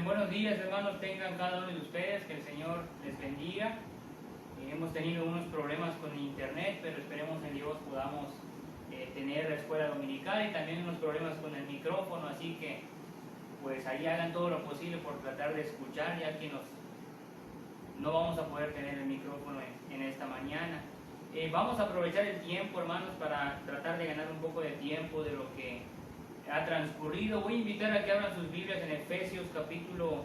Buenos días, hermanos, tengan cada uno de ustedes, que el Señor les bendiga. Hemos tenido unos problemas con internet, pero esperemos en Dios podamos tener la escuela dominical y también unos problemas con el micrófono, así que pues ahí hagan todo lo posible por tratar de escuchar, ya que no vamos a poder tener el micrófono en esta mañana. Vamos a aprovechar el tiempo, hermanos, para tratar de ganar un poco de tiempo de lo que ha transcurrido. Voy a invitar a que abran sus Biblias en Efesios capítulo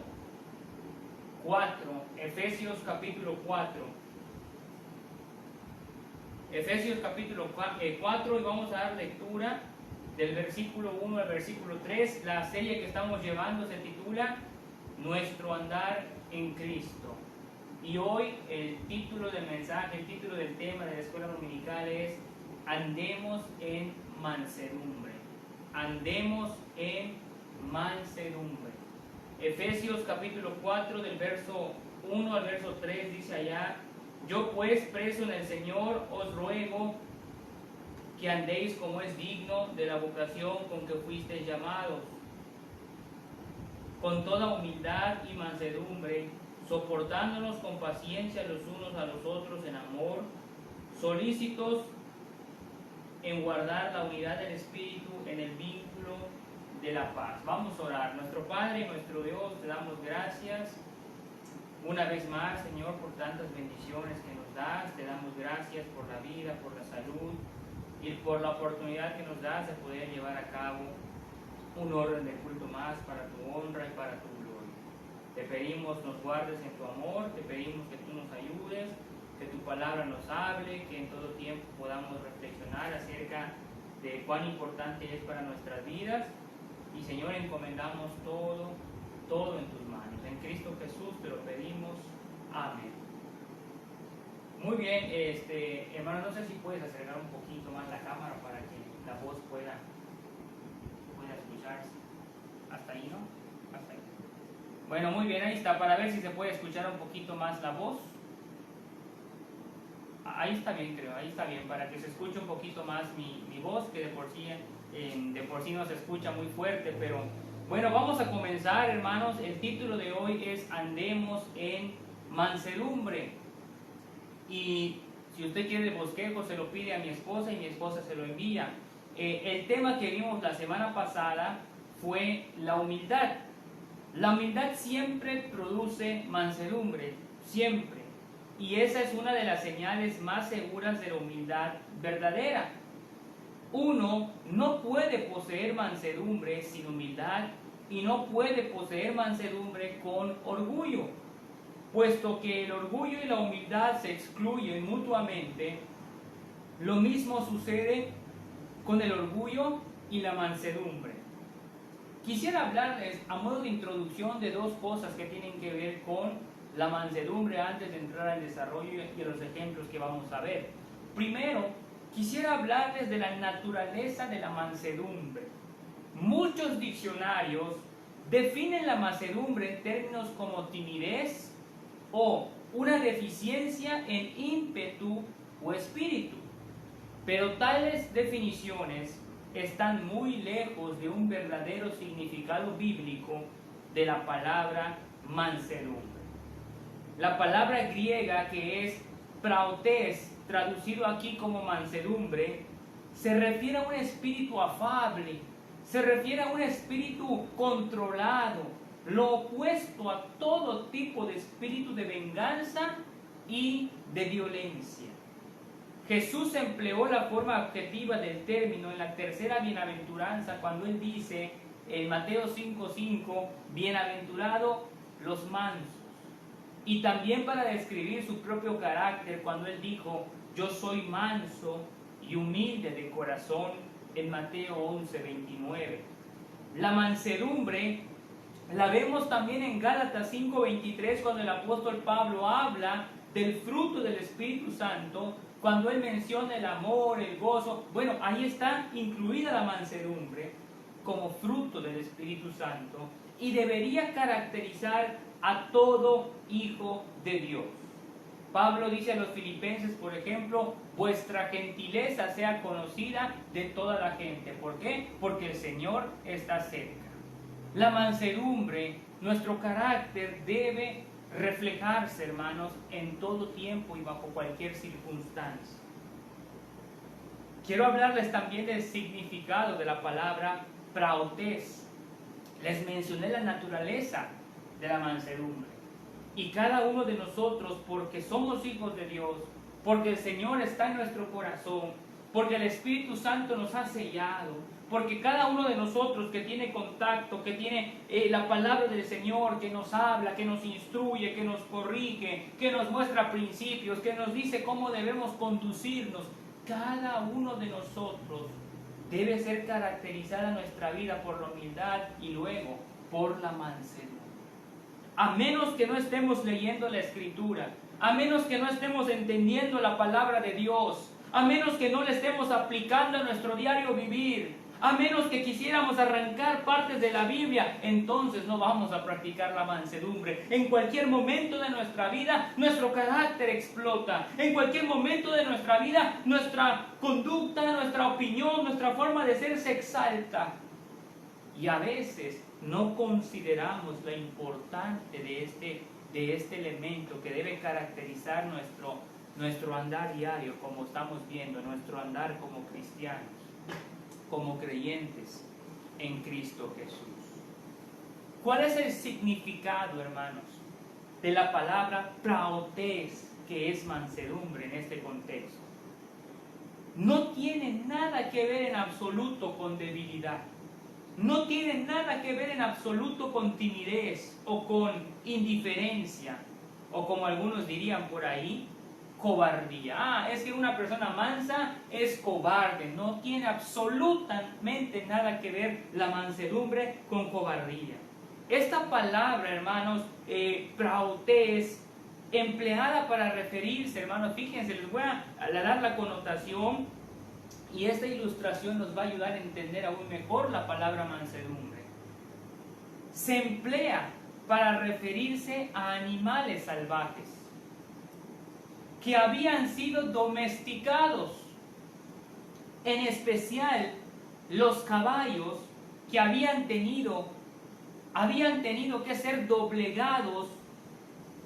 4. Efesios capítulo 4. Efesios capítulo 4 y vamos a dar lectura del versículo 1 al versículo 3. La serie que estamos llevando se titula Nuestro andar en Cristo. Y hoy el título del mensaje, el título del tema de la escuela dominical es Andemos en mansedumbre. Andemos en mansedumbre. Efesios capítulo 4 del verso 1 al verso 3 dice allá: Yo pues, preso en el Señor, os ruego que andéis como es digno de la vocación con que fuisteis llamados, con toda humildad y mansedumbre, soportándonos con paciencia los unos a los otros en amor, solícitos en guardar la unidad del Espíritu en el vínculo de la paz. Vamos a orar. Nuestro Padre y nuestro Dios, te damos gracias una vez más, Señor, por tantas bendiciones que nos das. Te damos gracias por la vida, por la salud y por la oportunidad que nos das de poder llevar a cabo un orden de culto más para tu honra y para tu gloria. Te pedimos nos guardes en tu amor, te pedimos que tú nos ayudes, que tu palabra nos hable, que en todo tiempo podamos reflexionar acerca de cuán importante es para nuestras vidas. Y Señor, encomendamos todo en tus manos. En Cristo Jesús te lo pedimos. Amén. Muy bien, hermano, no sé si puedes acercar un poquito más la cámara para que la voz pueda escucharse. Hasta ahí, ¿no? Hasta ahí. Bueno, muy bien, ahí está, para ver si se puede escuchar un poquito más la voz. Ahí está bien, creo, ahí está bien, para que se escuche un poquito más mi voz, que de por sí no se escucha muy fuerte, pero bueno, vamos a comenzar, hermanos. El título de hoy es Andemos en mansedumbre. Y si usted quiere el bosquejo, se lo pide a mi esposa y mi esposa se lo envía. El tema que vimos la semana pasada fue la humildad. La humildad siempre produce mansedumbre, siempre. Y esa es una de las señales más seguras de la humildad verdadera. Uno no puede poseer mansedumbre sin humildad y no puede poseer mansedumbre con orgullo, puesto que el orgullo y la humildad se excluyen mutuamente. Lo mismo sucede con el orgullo y la mansedumbre. Quisiera hablarles a modo de introducción de dos cosas que tienen que ver con la mansedumbre antes de entrar al desarrollo y a los ejemplos que vamos a ver. Primero, quisiera hablarles de la naturaleza de la mansedumbre. Muchos diccionarios definen la mansedumbre en términos como timidez o una deficiencia en ímpetu o espíritu. Pero tales definiciones están muy lejos de un verdadero significado bíblico de la palabra mansedumbre. La palabra griega, que es praotes, traducido aquí como mansedumbre, se refiere a un espíritu afable, se refiere a un espíritu controlado, lo opuesto a todo tipo de espíritu de venganza y de violencia. Jesús empleó la forma objetiva del término en la tercera bienaventuranza cuando él dice en Mateo 5:5, bienaventurado los mansos. Y también para describir su propio carácter cuando él dijo, yo soy manso y humilde de corazón, en Mateo 11:29. La mansedumbre la vemos también en Gálatas 5:23 cuando el apóstol Pablo habla del fruto del Espíritu Santo, cuando él menciona el amor, el gozo. Bueno, ahí está incluida la mansedumbre como fruto del Espíritu Santo y debería caracterizar a todo hijo de Dios. Pablo dice a los filipenses, por ejemplo, vuestra gentileza sea conocida de toda la gente. ¿Por qué? Porque el Señor está cerca. La mansedumbre, nuestro carácter debe reflejarse, hermanos, en todo tiempo y bajo cualquier circunstancia. Quiero hablarles también del significado de la palabra praotes. Les mencioné la naturaleza de la mansedumbre. Y cada uno de nosotros, porque somos hijos de Dios, porque el Señor está en nuestro corazón, porque el Espíritu Santo nos ha sellado, porque cada uno de nosotros que tiene contacto, que tiene la palabra del Señor, que nos habla, que nos instruye, que nos corrige, que nos muestra principios, que nos dice cómo debemos conducirnos, cada uno de nosotros debe ser caracterizada nuestra vida por la humildad y luego por la mansedumbre. A menos que no estemos leyendo la Escritura, a menos que no estemos entendiendo la palabra de Dios, a menos que no la estemos aplicando a nuestro diario vivir, a menos que quisiéramos arrancar partes de la Biblia, entonces no vamos a practicar la mansedumbre. En cualquier momento de nuestra vida, nuestro carácter explota. En cualquier momento de nuestra vida, nuestra conducta, nuestra opinión, nuestra forma de ser se exalta. Y a veces no consideramos la importancia de este elemento que debe caracterizar nuestro andar diario, como estamos viendo, nuestro andar como cristianos, como creyentes en Cristo Jesús. ¿Cuál es el significado, hermanos, de la palabra praotes, que es mansedumbre en este contexto? No tiene nada que ver en absoluto con debilidad. No tiene nada que ver en absoluto con timidez o con indiferencia, o como algunos dirían por ahí, cobardía. Es que una persona mansa es cobarde. No tiene absolutamente nada que ver la mansedumbre con cobardía. Esta palabra, hermanos, praotes, empleada para referirse, hermanos, fíjense, les voy a dar la connotación, y esta ilustración nos va a ayudar a entender aún mejor la palabra mansedumbre. Se emplea para referirse a animales salvajes que habían sido domesticados, en especial los caballos que habían tenido que ser doblegados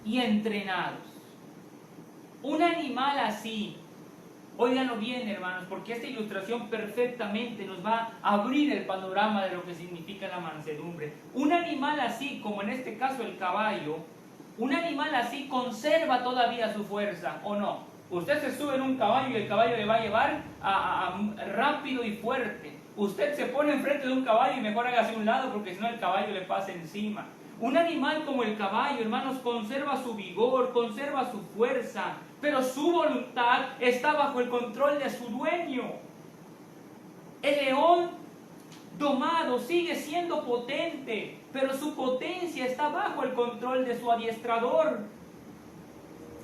y entrenados. Un animal así, óiganlo bien, hermanos, porque esta ilustración perfectamente nos va a abrir el panorama de lo que significa la mansedumbre. Un animal así, como en este caso el caballo, un animal así conserva todavía su fuerza, ¿o no? Usted se sube en un caballo y el caballo le va a llevar rápido y fuerte. Usted se pone enfrente de un caballo y mejor hágase a un lado porque si no el caballo le pasa encima. Un animal como el caballo, hermanos, conserva su vigor, conserva su fuerza, pero su voluntad está bajo el control de su dueño. El león domado sigue siendo potente, pero su potencia está bajo el control de su adiestrador.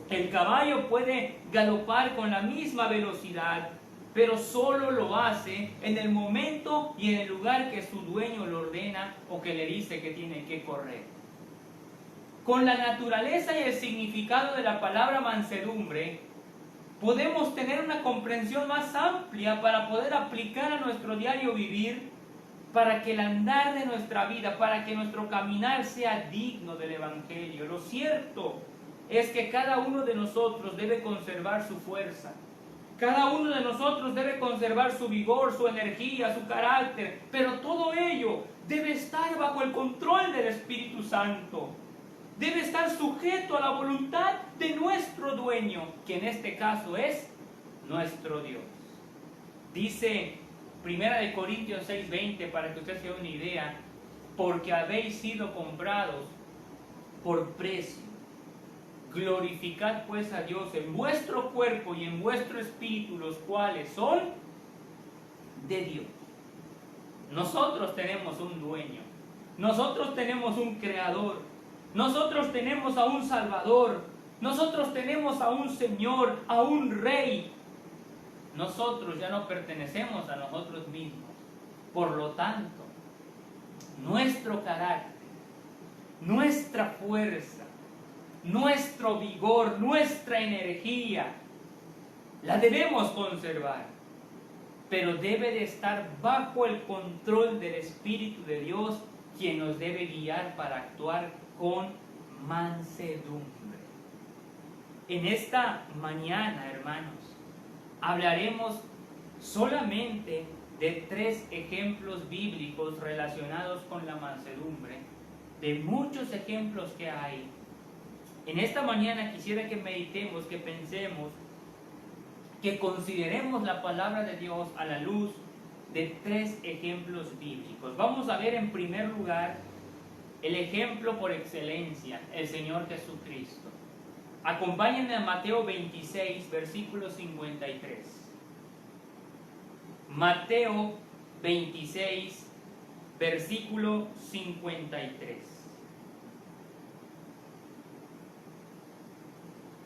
El caballo puede galopar con la misma velocidad, pero solo lo hace en el momento y en el lugar que su dueño le ordena o que le dice que tiene que correr. Con la naturaleza y el significado de la palabra mansedumbre, podemos tener una comprensión más amplia para poder aplicar a nuestro diario vivir, para que el andar de nuestra vida, para que nuestro caminar sea digno del Evangelio. Lo cierto es que cada uno de nosotros debe conservar su fuerza. Cada uno de nosotros debe conservar su vigor, su energía, su carácter, pero todo ello debe estar bajo el control del Espíritu Santo. Debe estar sujeto a la voluntad de nuestro dueño, que en este caso es nuestro Dios. Dice 1 Corintios 6:20, para que usted se dé una idea, porque habéis sido comprados por precio. Glorificad pues a Dios en vuestro cuerpo y en vuestro espíritu, los cuales son de Dios. Nosotros tenemos un dueño, nosotros tenemos un creador, nosotros tenemos a un Salvador, nosotros tenemos a un Señor, a un Rey. Nosotros ya no pertenecemos a nosotros mismos. Por lo tanto, nuestro carácter, nuestra fuerza, nuestro vigor, nuestra energía, la debemos conservar, pero debe de estar bajo el control del Espíritu de Dios quien nos debe guiar para actuar con mansedumbre. En esta mañana, hermanos, hablaremos solamente de 3 ejemplos bíblicos relacionados con la mansedumbre, de muchos ejemplos que hay. En esta mañana quisiera que meditemos, que pensemos, que consideremos la palabra de Dios a la luz de 3 ejemplos bíblicos. Vamos a ver en primer lugar el ejemplo por excelencia, el Señor Jesucristo. Acompáñenme a Mateo 26, versículo 53. Mateo 26, versículo 53.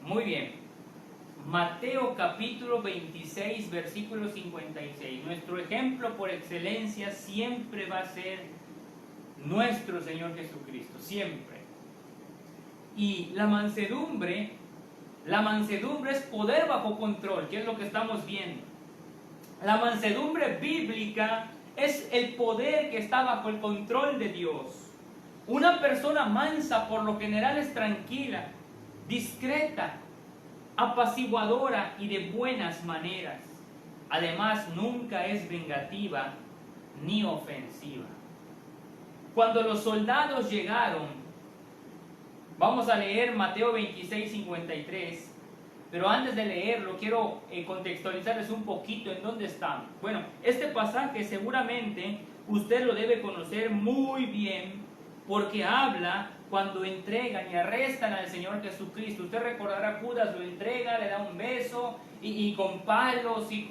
Muy bien. Mateo capítulo 26, versículo 56. Nuestro ejemplo por excelencia siempre va a ser nuestro Señor Jesucristo, siempre. Y la mansedumbre es poder bajo control, que es lo que estamos viendo. La mansedumbre bíblica es el poder que está bajo el control de Dios. Una persona mansa por lo general es tranquila, discreta, apaciguadora y de buenas maneras. Además, nunca es vengativa ni ofensiva. Cuando los soldados llegaron, vamos a leer Mateo 26, 53, pero antes de leerlo quiero contextualizarles un poquito en dónde estamos. Bueno, este pasaje seguramente usted lo debe conocer muy bien porque habla cuando entregan y arrestan al Señor Jesucristo. Usted recordará, Judas lo entrega, le da un beso y con palos y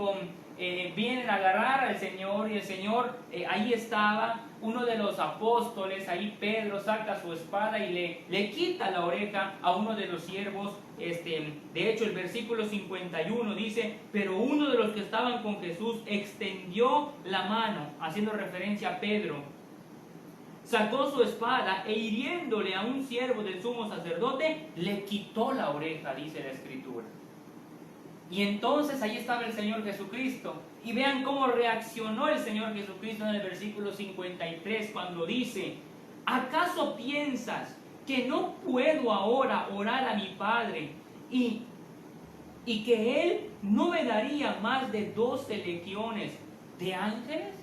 vienen a agarrar al Señor, y el Señor ahí estaba. Uno de los apóstoles, ahí Pedro, saca su espada y le quita la oreja a uno de los siervos. De hecho, el versículo 51 dice: pero uno de los que estaban con Jesús extendió la mano, haciendo referencia a Pedro, sacó su espada e hiriéndole a un siervo del sumo sacerdote, le quitó la oreja, dice la Escritura. Y entonces ahí estaba el Señor Jesucristo. Y vean cómo reaccionó el Señor Jesucristo en el versículo 53 cuando dice: ¿acaso piensas que no puedo ahora orar a mi Padre y que Él no me daría más de 12 legiones de ángeles?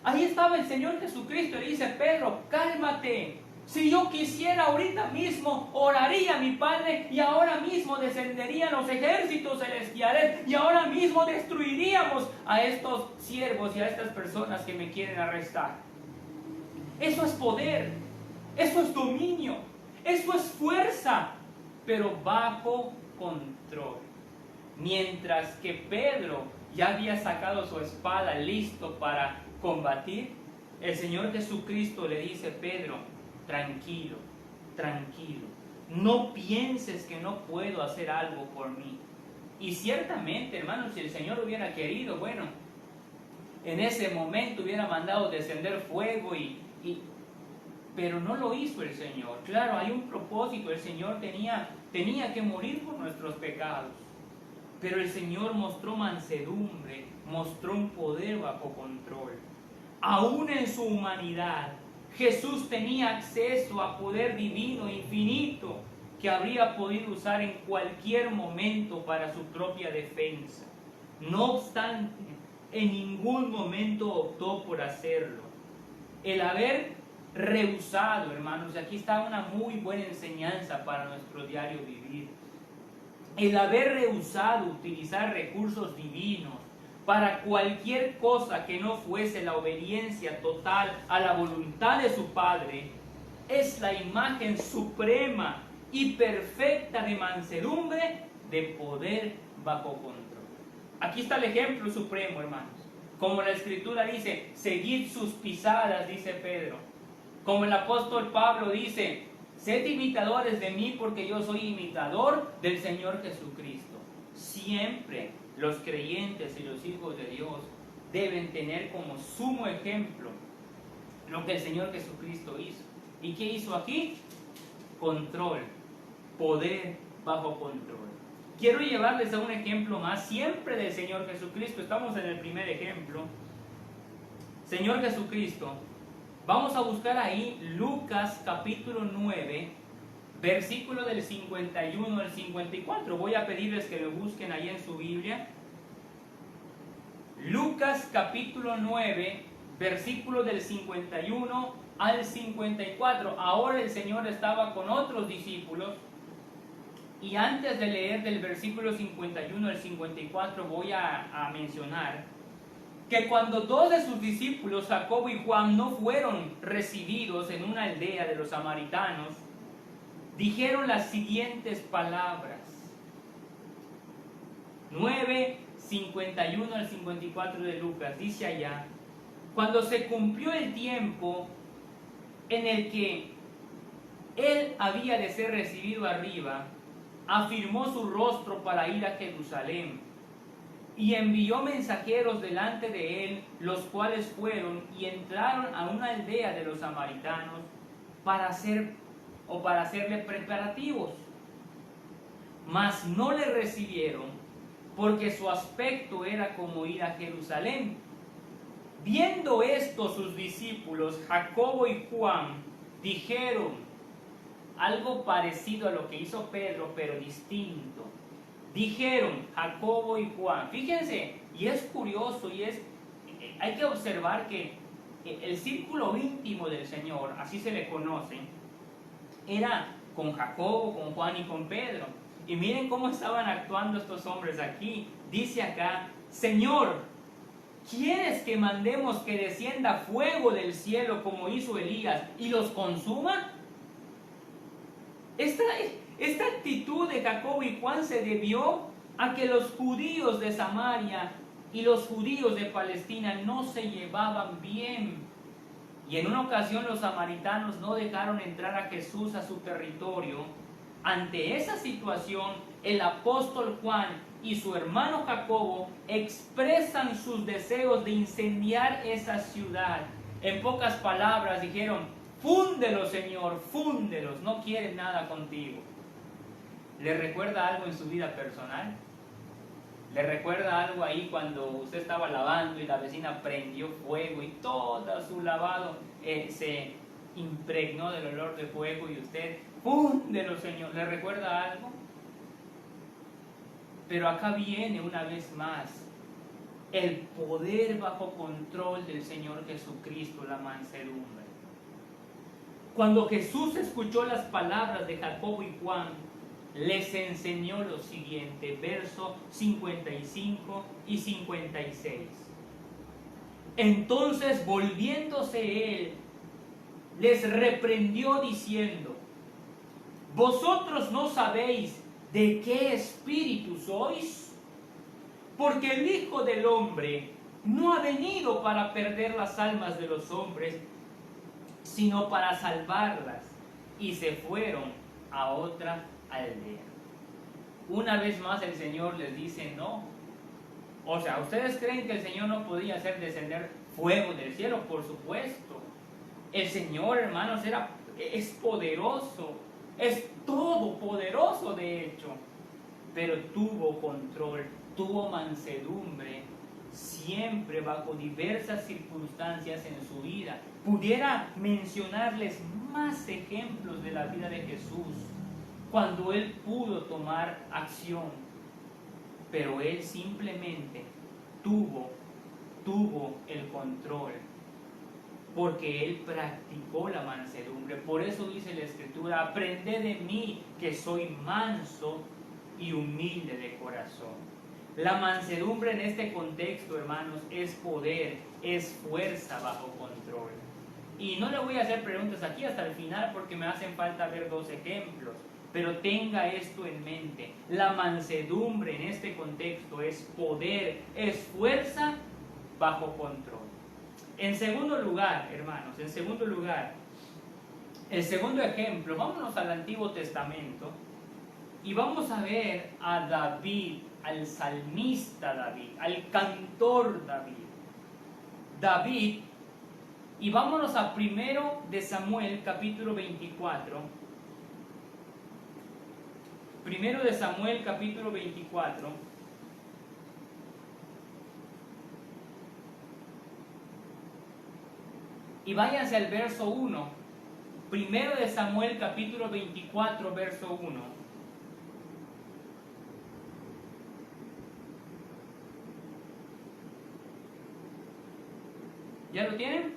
Ahí estaba el Señor Jesucristo y le dice: Pedro, cálmate. Si yo quisiera ahorita mismo, oraría a mi Padre y ahora mismo descenderían los ejércitos celestiales y ahora mismo destruiríamos a estos siervos y a estas personas que me quieren arrestar. Eso es poder, eso es dominio, eso es fuerza, pero bajo control. Mientras que Pedro ya había sacado su espada listo para combatir, el Señor Jesucristo le dice: Pedro, tranquilo, tranquilo, no pienses que no puedo hacer algo por mí. Y ciertamente, hermanos, si el Señor hubiera querido, bueno, en ese momento hubiera mandado descender fuego pero no lo hizo el Señor. Claro, hay un propósito, el Señor tenía que morir por nuestros pecados, pero el Señor mostró mansedumbre, mostró un poder bajo control. Aún en su humanidad, Jesús tenía acceso a poder divino infinito que habría podido usar en cualquier momento para su propia defensa. No obstante, en ningún momento optó por hacerlo. El haber rehusado, hermanos, y aquí está una muy buena enseñanza para nuestro diario vivir. El haber rehusado utilizar recursos divinos para cualquier cosa que no fuese la obediencia total a la voluntad de su Padre, es la imagen suprema y perfecta de mansedumbre, de poder bajo control. Aquí está el ejemplo supremo, hermanos. Como la Escritura dice: seguid sus pisadas, dice Pedro. Como el apóstol Pablo dice: sed imitadores de mí porque yo soy imitador del Señor Jesucristo. Siempre los creyentes y los hijos de Dios deben tener como sumo ejemplo lo que el Señor Jesucristo hizo. ¿Y qué hizo aquí? Control, poder bajo control. Quiero llevarles a un ejemplo más, siempre del Señor Jesucristo. Estamos en el primer ejemplo. Señor Jesucristo, Vamos a buscar ahí Lucas capítulo 9, versículo del 51 al 54. Voy a pedirles que lo busquen ahí en su Biblia. Lucas capítulo 9, versículo del 51 al 54. Ahora el Señor estaba con otros discípulos. Y antes de leer del versículo 51 al 54 voy a mencionar que cuando dos de sus discípulos, Jacobo y Juan, no fueron recibidos en una aldea de los samaritanos, dijeron las siguientes palabras. 9, 51 al 54 de Lucas, dice allá: cuando se cumplió el tiempo en el que él había de ser recibido arriba, afirmó su rostro para ir a Jerusalén y envió mensajeros delante de él, los cuales fueron y entraron a una aldea de los samaritanos para hacerle preparativos. Mas no le recibieron, porque su aspecto era como ir a Jerusalén. Viendo esto, sus discípulos, Jacobo y Juan, dijeron algo parecido a lo que hizo Pedro, pero distinto. Dijeron Jacobo y Juan. Fíjense, y es curioso, hay que observar que el círculo íntimo del Señor, así se le conoce, era con Jacobo, con Juan y con Pedro. Y miren cómo estaban actuando estos hombres aquí. Dice acá: Señor, ¿quieres que mandemos que descienda fuego del cielo como hizo Elías y los consuma? Esta actitud de Jacobo y Juan se debió a que los judíos de Samaria y los judíos de Palestina no se llevaban bien. Y en una ocasión los samaritanos no dejaron entrar a Jesús a su territorio. Ante esa situación, el apóstol Juan y su hermano Jacobo expresan sus deseos de incendiar esa ciudad. En pocas palabras dijeron: fúndelos, Señor, fúndelos, no quieren nada contigo. ¿Le recuerda algo en su vida personal? ¿Le recuerda algo ahí cuando usted estaba lavando y la vecina prendió fuego y todo su lavado se impregnó del olor de fuego y usted, fúndelo, Señor? ¿Le recuerda algo? Pero acá viene una vez más el poder bajo control del Señor Jesucristo, la mansedumbre. Cuando Jesús escuchó las palabras de Jacobo y Juan, les enseñó lo siguiente, versos 55 y 56. Entonces, volviéndose él, les reprendió diciendo: ¿vosotros no sabéis de qué espíritu sois? Porque el Hijo del Hombre no ha venido para perder las almas de los hombres, sino para salvarlas. Y se fueron a otra aldea. Una vez más el Señor les dice no. O sea, ¿ustedes creen que el Señor no podía hacer descender fuego del cielo? Por supuesto. El Señor, hermanos, es poderoso, es todopoderoso de hecho, pero tuvo control, tuvo mansedumbre, siempre bajo diversas circunstancias en su vida. Pudiera mencionarles más ejemplos de la vida de Jesús, cuando Él pudo tomar acción, pero Él simplemente tuvo el control, porque Él practicó la mansedumbre. Por eso dice la Escritura: aprended de mí, que soy manso y humilde de corazón. La mansedumbre en este contexto, hermanos, es poder, es fuerza bajo control. Y no le voy a hacer preguntas aquí hasta el final porque me hacen falta ver dos ejemplos. Pero tenga esto en mente: la mansedumbre en este contexto es poder, es fuerza bajo control. En segundo lugar, hermanos, el segundo ejemplo, vámonos al Antiguo Testamento y vamos a ver a David, al salmista David, al cantor David, y vámonos a 1 de Samuel capítulo 24. 1 de Samuel capítulo 24. Y váyanse al verso 1. Primero de Samuel capítulo 24, verso 1. ¿Ya lo tienen?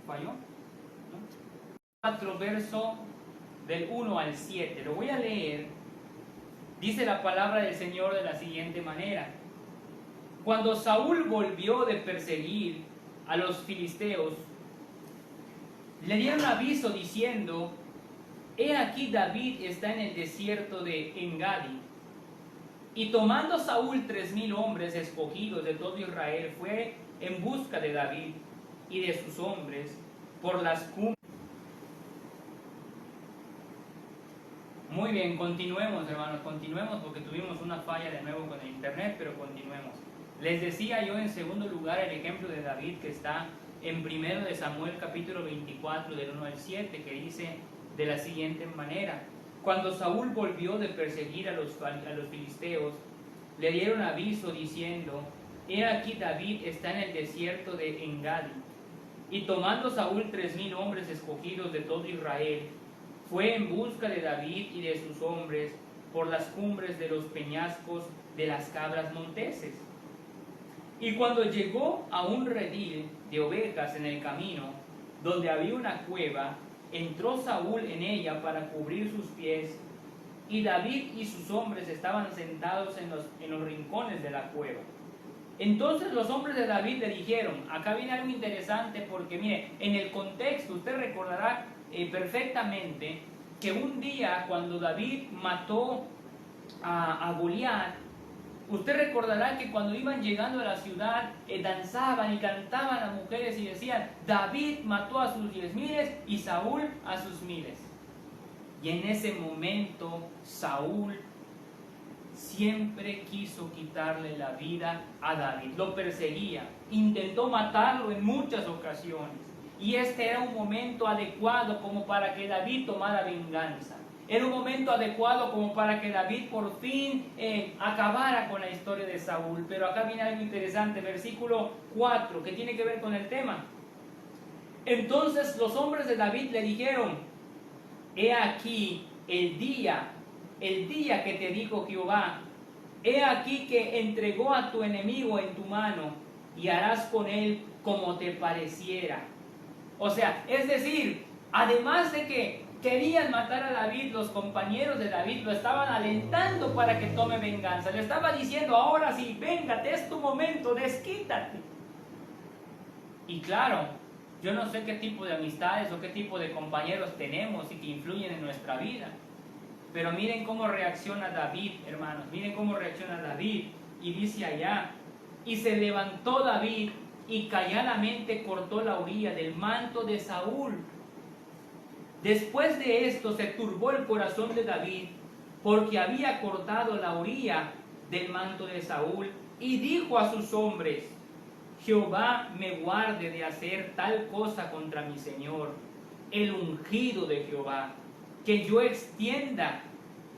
¿Falló? ¿No? 4, verso del 1 al 7. Lo voy a leer. Dice la palabra del Señor de la siguiente manera. Cuando Saúl volvió de perseguir a los filisteos, le dieron aviso diciendo: he aquí David está en el desierto de Engadi. Y tomando Saúl 3,000 hombres escogidos de todo Israel, fue en busca de David y de sus hombres por las cumbres. Muy bien, continuemos, hermanos, continuemos, porque tuvimos una falla de nuevo con el internet, pero continuemos. Les decía yo en segundo lugar el ejemplo de David que está en primero de Samuel capítulo 24 del 1 al 7, que dice de la siguiente manera: cuando Saúl volvió de perseguir a los filisteos, le dieron aviso diciendo: he aquí David está en el desierto de Engadi. Y tomando Saúl 3,000 hombres escogidos de todo Israel, fue en busca de David y de sus hombres por las cumbres de los peñascos de las cabras monteses. Y cuando llegó a un redil de ovejas en el camino, donde había una cueva, entró Saúl en ella para cubrir sus pies, y David y sus hombres estaban sentados en los rincones de la cueva. Entonces los hombres de David le dijeron, acá viene algo interesante, porque mire, en el contexto usted recordará perfectamente que un día cuando David mató a Goliat, usted recordará que cuando iban llegando a la ciudad danzaban y cantaban las mujeres y decían: David mató a sus 10,000 y Saúl a sus 1,000. Y en ese momento Saúl siempre quiso quitarle la vida a David, lo perseguía, intentó matarlo en muchas ocasiones. Y este era un momento adecuado como para que David tomara venganza. Era un momento adecuado como para que David por fin acabara con la historia de Saúl. Pero acá viene algo interesante, versículo 4, que tiene que ver con el tema. Entonces los hombres de David le dijeron: he aquí el día que te dijo Jehová, he aquí que entregó a tu enemigo en tu mano, y harás con él como te pareciera. O sea, es decir, además de que querían matar a David, los compañeros de David lo estaban alentando para que tome venganza. Le estaba diciendo: ahora sí, véngate, es tu momento, desquítate. Y claro, yo no sé qué tipo de amistades o qué tipo de compañeros tenemos y que influyen en nuestra vida. Pero miren cómo reacciona David, hermanos. Miren cómo reacciona David. Y dice allá: y se levantó David y calladamente cortó la orilla del manto de Saúl. Después de esto se turbó el corazón de David, porque había cortado la orilla del manto de Saúl, y dijo a sus hombres: Jehová me guarde de hacer tal cosa contra mi Señor, el ungido de Jehová, que yo extienda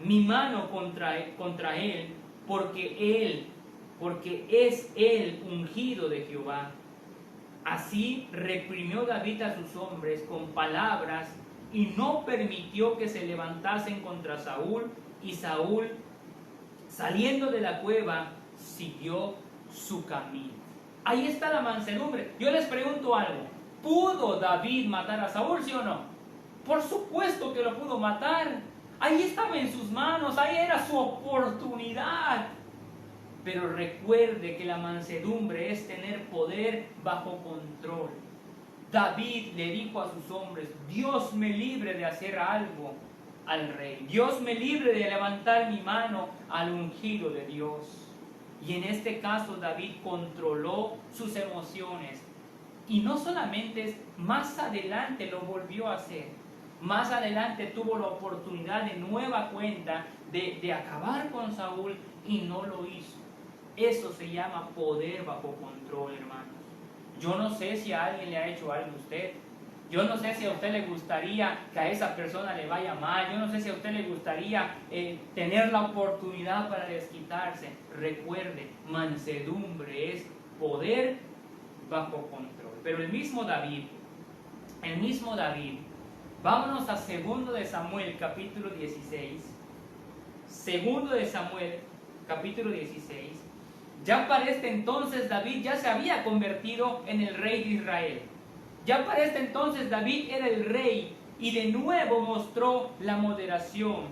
mi mano contra él, porque es él ungido de Jehová. Así reprimió David a sus hombres con palabras, y no permitió que se levantasen contra Saúl. Y Saúl, saliendo de la cueva, siguió su camino. Ahí está la mansedumbre. Yo les pregunto algo: ¿pudo David matar a Saúl, sí o no? Por supuesto que lo pudo matar. Ahí estaba en sus manos, ahí era su oportunidad. Pero recuerde que la mansedumbre es tener poder bajo control. David le dijo a sus hombres: Dios me libre de hacer algo al rey. Dios me libre de levantar mi mano al ungido de Dios. Y en este caso David controló sus emociones. Y no solamente más adelante lo volvió a hacer. Más adelante tuvo la oportunidad de nueva cuenta de acabar con Saúl y no lo hizo. Eso se llama poder bajo control, hermanos. Yo no sé si a alguien le ha hecho algo a usted. Yo no sé si a usted le gustaría que a esa persona le vaya mal. Yo no sé si a usted le gustaría tener la oportunidad para desquitarse. Recuerde, mansedumbre es poder bajo control. Pero el mismo David, vámonos a 2 de Samuel capítulo 16, 2 de Samuel capítulo 16, ya para este entonces David ya se había convertido en el rey de Israel. Ya para este entonces David era el rey y de nuevo mostró la moderación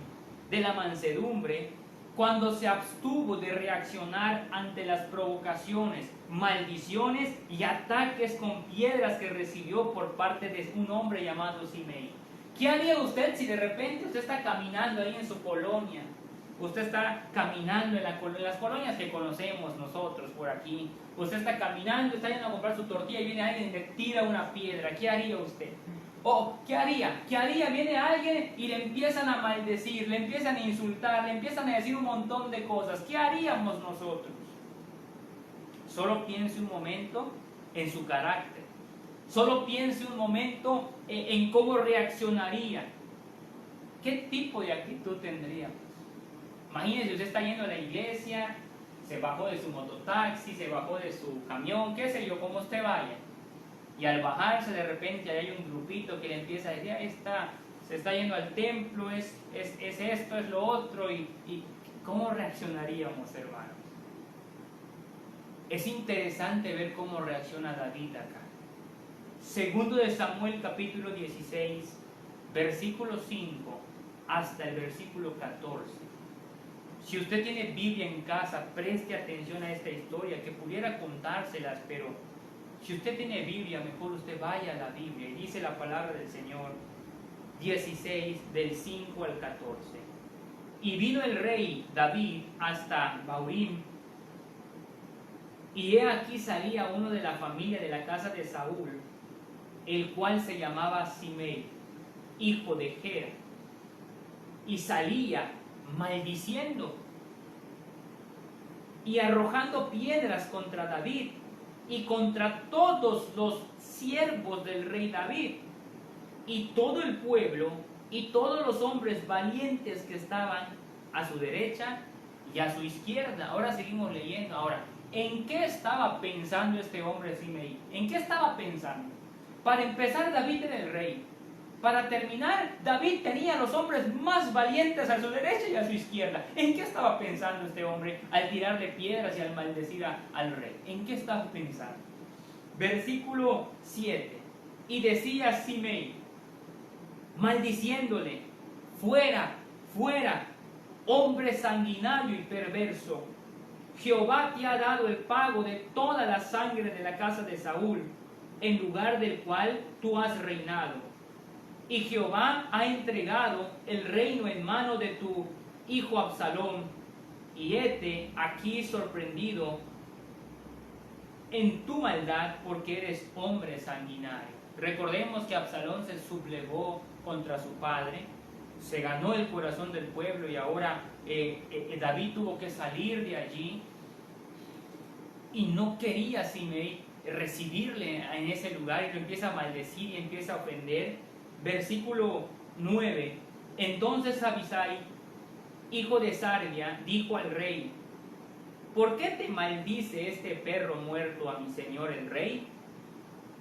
de la mansedumbre cuando se abstuvo de reaccionar ante las provocaciones, maldiciones y ataques con piedras que recibió por parte de un hombre llamado Simei. ¿Qué haría usted si de repente usted está caminando ahí en su colonia? Usted está caminando en las colonias que conocemos nosotros por aquí. Usted está caminando, está yendo a comprar su tortilla y viene alguien y le tira una piedra. ¿Qué haría usted? ¿O qué haría? ¿Qué haría? Viene alguien y le empiezan a maldecir, le empiezan a insultar, le empiezan a decir un montón de cosas. ¿Qué haríamos nosotros? Solo piense un momento en su carácter. Solo piense un momento en cómo reaccionaría. ¿Qué tipo de actitud tendría? Imagínese, usted está yendo a la iglesia, se bajó de su mototaxi, se bajó de su camión, qué sé yo, como usted vaya. Y al bajarse de repente hay un grupito que le empieza a decir, se está yendo al templo, es esto, es lo otro. Y ¿cómo reaccionaríamos, hermanos? Es interesante ver cómo reacciona David acá. 2 de Samuel capítulo 16, versículo 5 hasta el versículo 14. Si usted tiene Biblia en casa, preste atención a esta historia, que pudiera contárselas, pero si usted tiene Biblia, mejor usted vaya a la Biblia. Y dice la palabra del Señor, 16, del 5 al 14. Y vino el rey David hasta Bahurim, y he aquí salía uno de la familia de la casa de Saúl, el cual se llamaba Simei, hijo de Gera, y salía maldiciendo y arrojando piedras contra David y contra todos los siervos del rey David, y todo el pueblo y todos los hombres valientes que estaban a su derecha y a su izquierda. Ahora seguimos leyendo. Ahora, ¿en qué estaba pensando este hombre Simei? ¿En qué estaba pensando? Para empezar, David era el rey. Para terminar, David tenía a los hombres más valientes a su derecha y a su izquierda. ¿En qué estaba pensando este hombre al tirarle piedras y al maldecir al rey? ¿En qué estaba pensando? Versículo 7. Y decía Simei, maldiciéndole, fuera, fuera, hombre sanguinario y perverso. Jehová te ha dado el pago de toda la sangre de la casa de Saúl, en lugar del cual tú has reinado. Y Jehová ha entregado el reino en mano de tu hijo Absalón, y hete aquí sorprendido en tu maldad, porque eres hombre sanguinario. Recordemos que Absalón se sublevó contra su padre, se ganó el corazón del pueblo, y ahora David tuvo que salir de allí, y no quería Simei recibirle en ese lugar, y lo empieza a maldecir y empieza a ofender. Versículo 9. Entonces Abisai, hijo de Sarbia, dijo al rey, ¿por qué te maldice este perro muerto a mi señor el rey?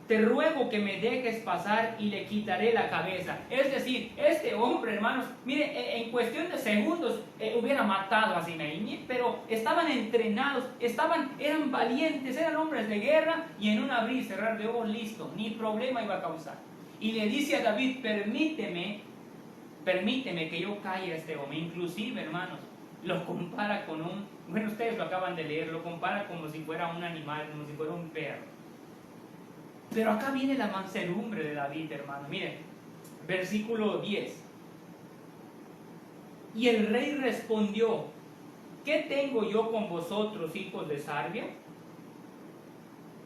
Te ruego que me dejes pasar y le quitaré la cabeza. Es decir, este hombre, hermanos, mire, en cuestión de segundos hubiera matado a Simei, pero estaban entrenados, eran valientes, eran hombres de guerra, y en un abrir y cerrar de ojos, listo, ni problema iba a causar. Y le dice a David, permíteme que yo calle a este hombre. Inclusive, hermanos, lo compara con bueno, ustedes lo acaban de leer, lo compara como si fuera un animal, como si fuera un perro. Pero acá viene la mansedumbre de David, hermano. Miren, versículo 10. Y el rey respondió, ¿qué tengo yo con vosotros, hijos de Sarbia?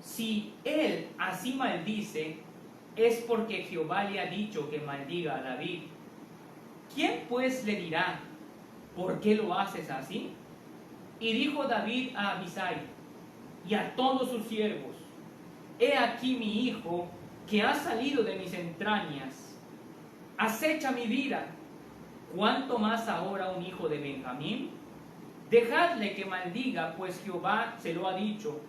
Si él así maldice, es porque Jehová le ha dicho que maldiga a David. ¿Quién pues le dirá, por qué lo haces así? Y dijo David a Abisai y a todos sus siervos, he aquí mi hijo que ha salido de mis entrañas, acecha mi vida, ¿cuánto más ahora un hijo de Benjamín? Dejadle que maldiga, pues Jehová se lo ha dicho.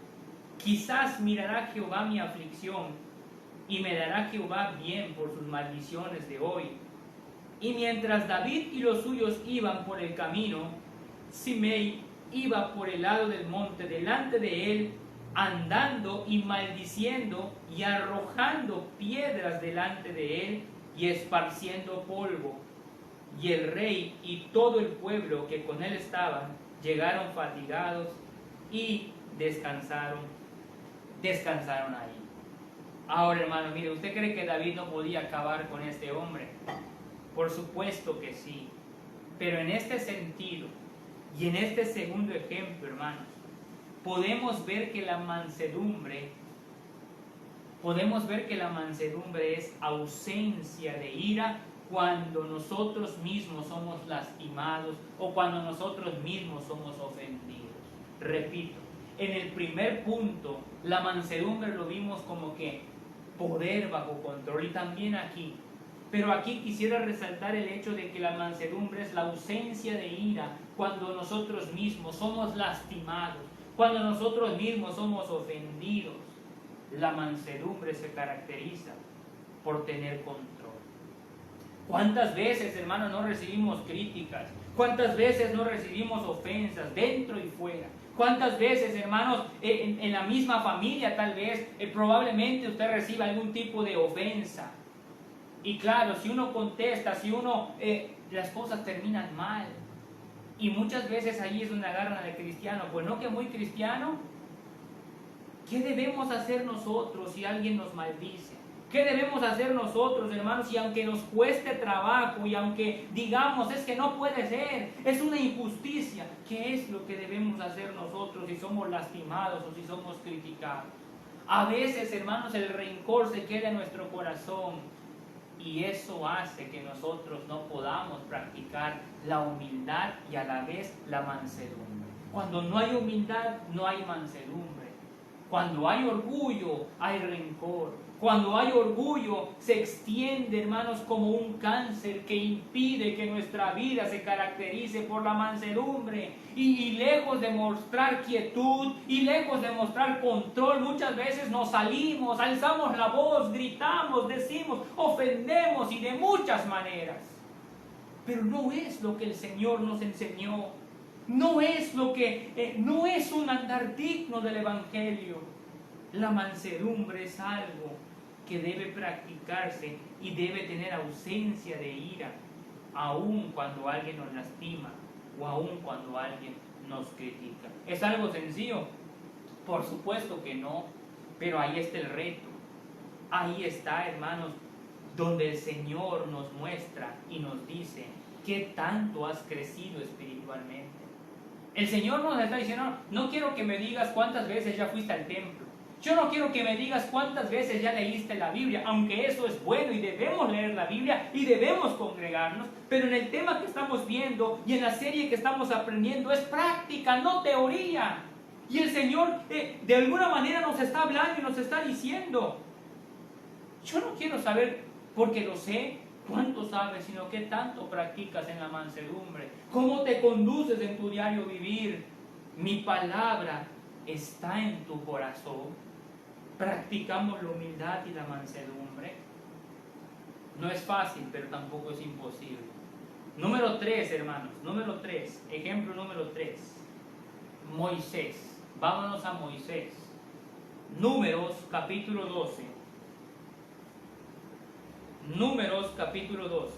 Quizás mirará Jehová mi aflicción y me dará Jehová bien por sus maldiciones de hoy. Y mientras David y los suyos iban por el camino, Simei iba por el lado del monte delante de él, andando y maldiciendo y arrojando piedras delante de él y esparciendo polvo. Y el rey y todo el pueblo que con él estaban llegaron fatigados y descansaron ahí. Ahora, hermano, mire, ¿usted cree que David no podía acabar con este hombre? Por supuesto que sí. Pero en este sentido y en este segundo ejemplo, hermanos, podemos ver que la mansedumbre es ausencia de ira cuando nosotros mismos somos lastimados o cuando nosotros mismos somos ofendidos. Repito, en el primer punto, la mansedumbre lo vimos como que poder bajo control, y también aquí. Pero aquí quisiera resaltar el hecho de que la mansedumbre es la ausencia de ira cuando nosotros mismos somos lastimados, cuando nosotros mismos somos ofendidos. La mansedumbre se caracteriza por tener control. ¿Cuántas veces, hermanos, no recibimos críticas? ¿Cuántas veces no recibimos ofensas dentro y fuera? ¿Cuántas veces, hermanos, en la misma familia tal vez, probablemente usted reciba algún tipo de ofensa? Y claro, si uno contesta, las cosas terminan mal. Y muchas veces ahí es donde agarran al cristiano. Pues no que muy cristiano. ¿Qué debemos hacer nosotros si alguien nos maldice? ¿Qué debemos hacer nosotros, hermanos, si aunque nos cueste trabajo y aunque digamos es que no puede ser, es una injusticia? ¿Qué es lo que debemos hacer nosotros si somos lastimados o si somos criticados? A veces, hermanos, el rencor se queda en nuestro corazón y eso hace que nosotros no podamos practicar la humildad y a la vez la mansedumbre. Cuando no hay humildad, no hay mansedumbre. Cuando hay orgullo, hay rencor. Cuando hay orgullo, se extiende, hermanos, como un cáncer que impide que nuestra vida se caracterice por la mansedumbre. Y lejos de mostrar quietud y lejos de mostrar control, muchas veces nos salimos, alzamos la voz, gritamos, decimos, ofendemos y de muchas maneras. Pero no es lo que el Señor nos enseñó. No es no es un andar digno del Evangelio. La mansedumbre es algo que debe practicarse y debe tener ausencia de ira, aun cuando alguien nos lastima o aun cuando alguien nos critica. ¿Es algo sencillo? Por supuesto que no, pero ahí está el reto. Ahí está, hermanos, donde el Señor nos muestra y nos dice qué tanto has crecido espiritualmente. El Señor nos está diciendo, no quiero que me digas cuántas veces ya fuiste al templo. Yo no quiero que me digas cuántas veces ya leíste la Biblia, aunque eso es bueno y debemos leer la Biblia y debemos congregarnos, pero en el tema que estamos viendo y en la serie que estamos aprendiendo es práctica, no teoría. Y el Señor de alguna manera nos está hablando y nos está diciendo, yo no quiero saber porque lo sé, cuánto sabes, sino qué tanto practicas en la mansedumbre, cómo te conduces en tu diario vivir. Mi palabra está en tu corazón. Practicamos la humildad y la mansedumbre. No es fácil, pero tampoco es imposible. Número 3, hermanos. Número 3. Ejemplo número 3. Moisés. Vámonos a Moisés. Números capítulo 12. Números capítulo 12.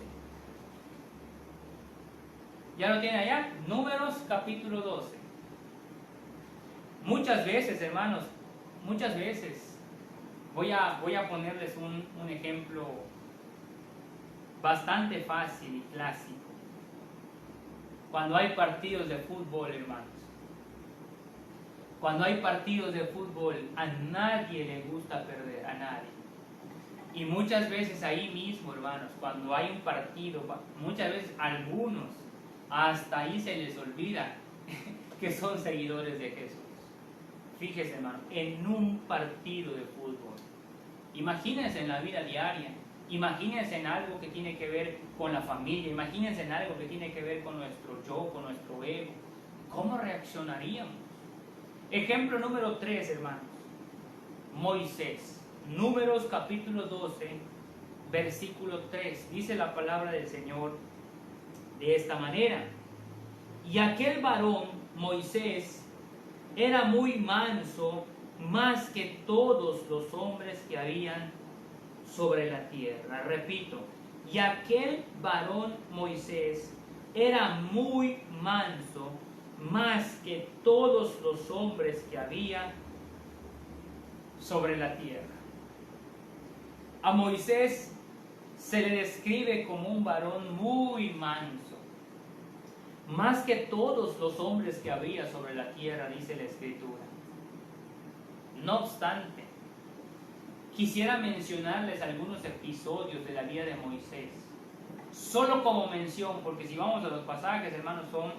¿Ya lo tiene allá? Números capítulo 12. Muchas veces, hermanos, muchas veces, voy a ponerles un ejemplo bastante fácil y clásico. Cuando hay partidos de fútbol, hermanos, cuando hay partidos de fútbol, a nadie le gusta perder, a nadie. Y muchas veces ahí mismo, hermanos, cuando hay un partido, muchas veces algunos, hasta ahí se les olvida que son seguidores de Jesús. Fíjese, hermano, en un partido de fútbol. Imagínense en la vida diaria, imagínense en algo que tiene que ver con la familia, imagínense en algo que tiene que ver con nuestro yo, con nuestro ego. ¿Cómo reaccionaríamos? Ejemplo número 3, hermanos. Moisés. Números capítulo 12, versículo 3. Dice la palabra del Señor de esta manera: y aquel varón, Moisés, era muy manso, más que todos los hombres que habían sobre la tierra. Repito, y aquel varón, Moisés, era muy manso, más que todos los hombres que había sobre la tierra. A Moisés se le describe como un varón muy manso, más que todos los hombres que había sobre la tierra, dice la Escritura. No obstante, quisiera mencionarles algunos episodios de la vida de Moisés, solo como mención, porque si vamos a los pasajes, hermanos, son,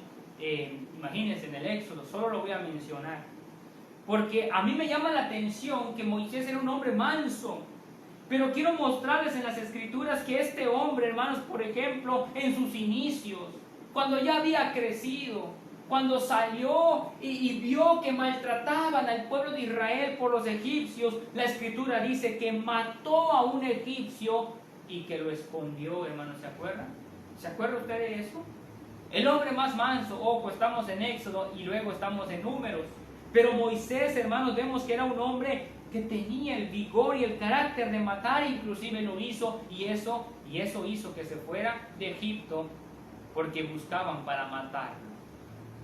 imagínense, en el Éxodo, solo lo voy a mencionar, porque a mí me llama la atención que Moisés era un hombre manso, pero quiero mostrarles en las Escrituras que este hombre, hermanos, por ejemplo, en sus inicios, cuando ya había crecido, cuando salió y vio que maltrataban al pueblo de Israel por los egipcios, la Escritura dice que mató a un egipcio y que lo escondió, hermanos. ¿Se acuerdan? ¿Se acuerda usted de eso? El hombre más manso, ojo, estamos en Éxodo y luego estamos en Números, pero Moisés, hermanos, vemos que era un hombre que tenía el vigor y el carácter de matar, inclusive lo hizo, y eso hizo que se fuera de Egipto, porque buscaban para matarlo.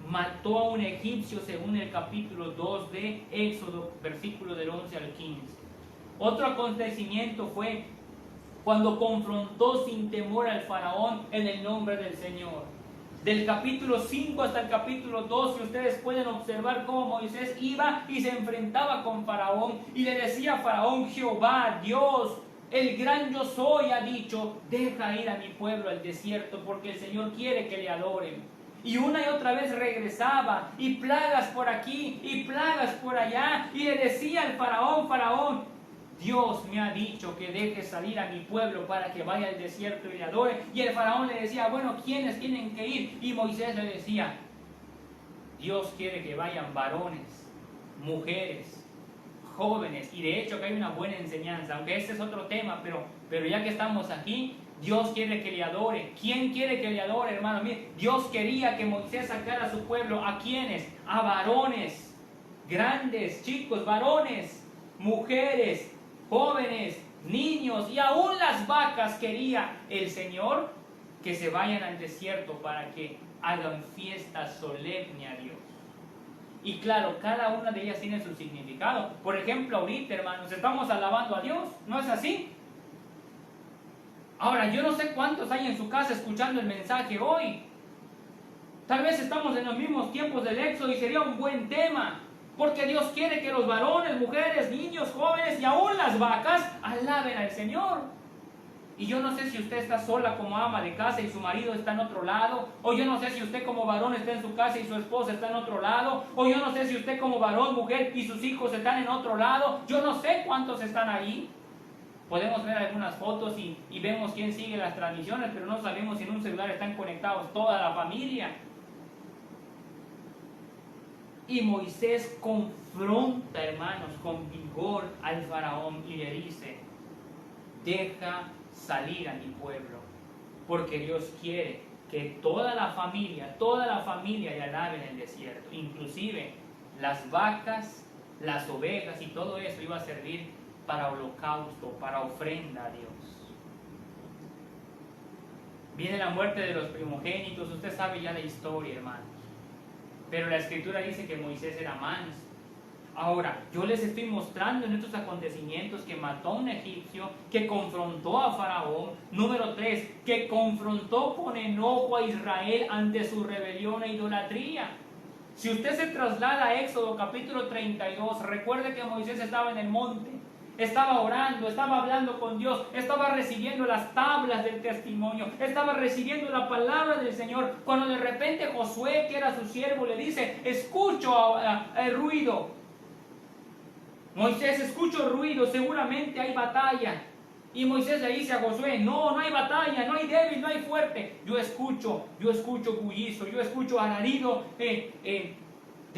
Mató a un egipcio según el capítulo 2 de Éxodo, versículo del 11 al 15. Otro acontecimiento fue cuando confrontó sin temor al faraón en el nombre del Señor. Del capítulo 5 hasta el capítulo 12, ustedes pueden observar cómo Moisés iba y se enfrentaba con Faraón y le decía a Faraón: Jehová, Dios, el gran yo soy, ha dicho, deja ir a mi pueblo al desierto, porque el Señor quiere que le adoren. Y una y otra vez regresaba, y plagas por aquí, y plagas por allá, y le decía al Faraón: Faraón, Dios me ha dicho que deje salir a mi pueblo para que vaya al desierto y le adore. Y el Faraón le decía: bueno, ¿quiénes tienen que ir? Y Moisés le decía: Dios quiere que vayan varones, mujeres, jóvenes. Y de hecho que hay una buena enseñanza, aunque este es otro tema, pero ya que estamos aquí, Dios quiere que le adore. ¿Quién quiere que le adore, hermano? Mire, Dios quería que Moisés sacara a su pueblo. ¿A quiénes? A varones, grandes, chicos, varones, mujeres, jóvenes, niños, y aún las vacas quería el Señor que se vayan al desierto para que hagan fiesta solemne a Dios. Y claro, cada una de ellas tiene su significado. Por ejemplo, ahorita, hermanos, estamos alabando a Dios, ¿no es así? Ahora, yo no sé cuántos hay en su casa escuchando el mensaje hoy. Tal vez estamos en los mismos tiempos del Éxodo y sería un buen tema, porque Dios quiere que los varones, mujeres, niños, jóvenes y aún las vacas alaben al Señor. Y yo no sé si usted está sola como ama de casa y su marido está en otro lado, o yo no sé si usted como varón está en su casa y su esposa está en otro lado, o yo no sé si usted como varón, mujer y sus hijos están en otro lado. Yo no sé cuántos están ahí. Podemos ver algunas fotos y vemos quién sigue las transmisiones, pero no sabemos si en un celular están conectados toda la familia. Y Moisés confronta, hermanos, con vigor al faraón y le dice: deja salir a mi pueblo, porque Dios quiere que toda la familia le alabe en el desierto. Inclusive las vacas, las ovejas y todo eso iba a servir para holocausto, para ofrenda a Dios. Viene la muerte de los primogénitos, usted sabe ya la historia, hermanos. Pero la Escritura dice que Moisés era manso. Ahora, yo les estoy mostrando en estos acontecimientos que mató a un egipcio, que confrontó a Faraón. Número 3, que confrontó con enojo a Israel ante su rebelión e idolatría. Si usted se traslada a Éxodo capítulo 32, recuerde que Moisés estaba en el monte, estaba orando, estaba hablando con Dios, estaba recibiendo las tablas del testimonio, estaba recibiendo la palabra del Señor, cuando de repente Josué, que era su siervo, le dice: escucho el ruido. Moisés, escucho ruido, seguramente hay batalla. Y Moisés le dice a Josué: no hay batalla, no hay débil, no hay fuerte. Yo escucho bullizo, yo escucho alarido de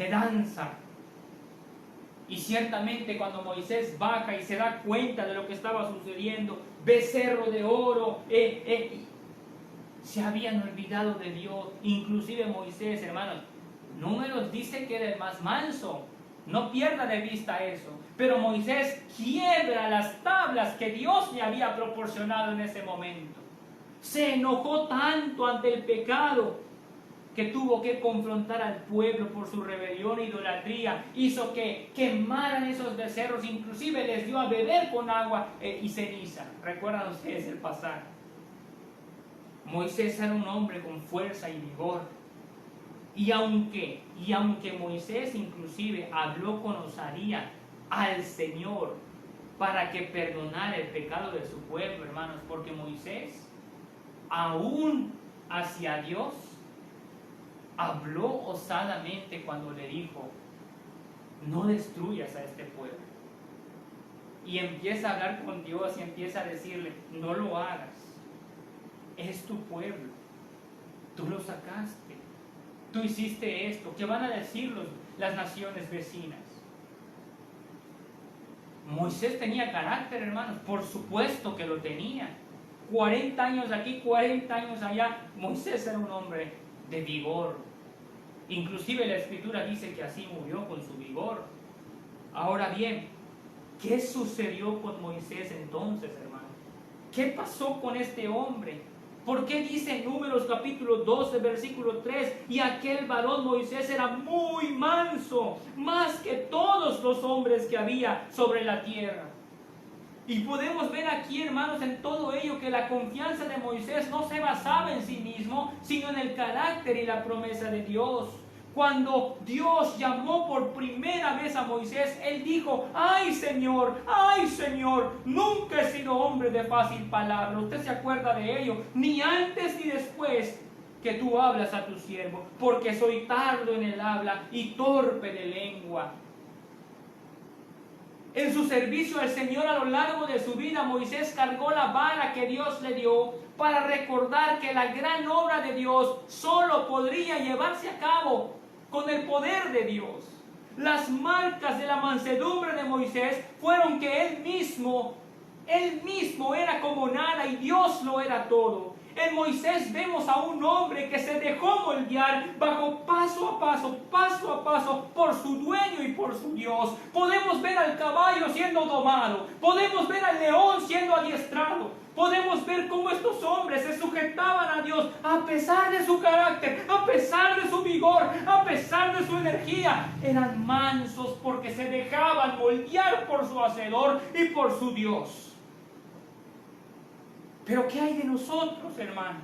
danza. Y ciertamente cuando Moisés baja y se da cuenta de lo que estaba sucediendo, becerro de oro, se habían olvidado de Dios. Inclusive Moisés, hermanos, Números dice que era el más manso. No pierda de vista eso. Pero Moisés quiebra las tablas que Dios le había proporcionado en ese momento. Se enojó tanto ante el pecado que tuvo que confrontar al pueblo por su rebelión e idolatría. Hizo que quemaran esos becerros, inclusive les dio a beber con agua y ceniza. ¿Recuerdan ustedes el pasaje? Moisés era un hombre con fuerza y vigor. Y aunque Moisés inclusive habló con osadía al Señor para que perdonara el pecado de su pueblo, hermanos, porque Moisés, aún hacia Dios, habló osadamente cuando le dijo: no destruyas a este pueblo. Y empieza a hablar con Dios y empieza a decirle: no lo hagas, es tu pueblo, tú lo sacaste, tú hiciste esto, ¿qué van a decir las naciones vecinas? Moisés tenía carácter, hermanos, por supuesto que lo tenía. 40 años aquí, 40 años allá. Moisés era un hombre de vigor. Inclusive la Escritura dice que así murió, con su vigor. Ahora bien, ¿qué sucedió con Moisés entonces, hermano? ¿Qué pasó con este hombre? ¿Por qué dice en Números capítulo 12, versículo 3: y aquel varón Moisés era muy manso, más que todos los hombres que había sobre la tierra? Y podemos ver aquí, hermanos, en todo ello que la confianza de Moisés no se basaba en sí mismo, sino en el carácter y la promesa de Dios. Cuando Dios llamó por primera vez a Moisés, él dijo: ay Señor, nunca he sido hombre de fácil palabra. Usted se acuerda de ello, ni antes ni después que tú hablas a tu siervo, porque soy tardo en el habla y torpe de lengua. En su servicio al Señor a lo largo de su vida, Moisés cargó la vara que Dios le dio para recordar que la gran obra de Dios solo podría llevarse a cabo con el poder de Dios. Las marcas de la mansedumbre de Moisés fueron que él mismo era como nada y Dios lo era todo. En Moisés vemos a un hombre que se dejó moldear bajo paso a paso por su dueño y por su Dios. Podemos ver al caballo siendo domado, podemos ver al león siendo adiestrado, podemos ver cómo estos hombres se sujetaban a Dios a pesar de su carácter, a pesar de su vigor, a pesar de su energía. Eran mansos porque se dejaban moldear por su Hacedor y por su Dios. Pero ¿qué hay de nosotros, hermanos?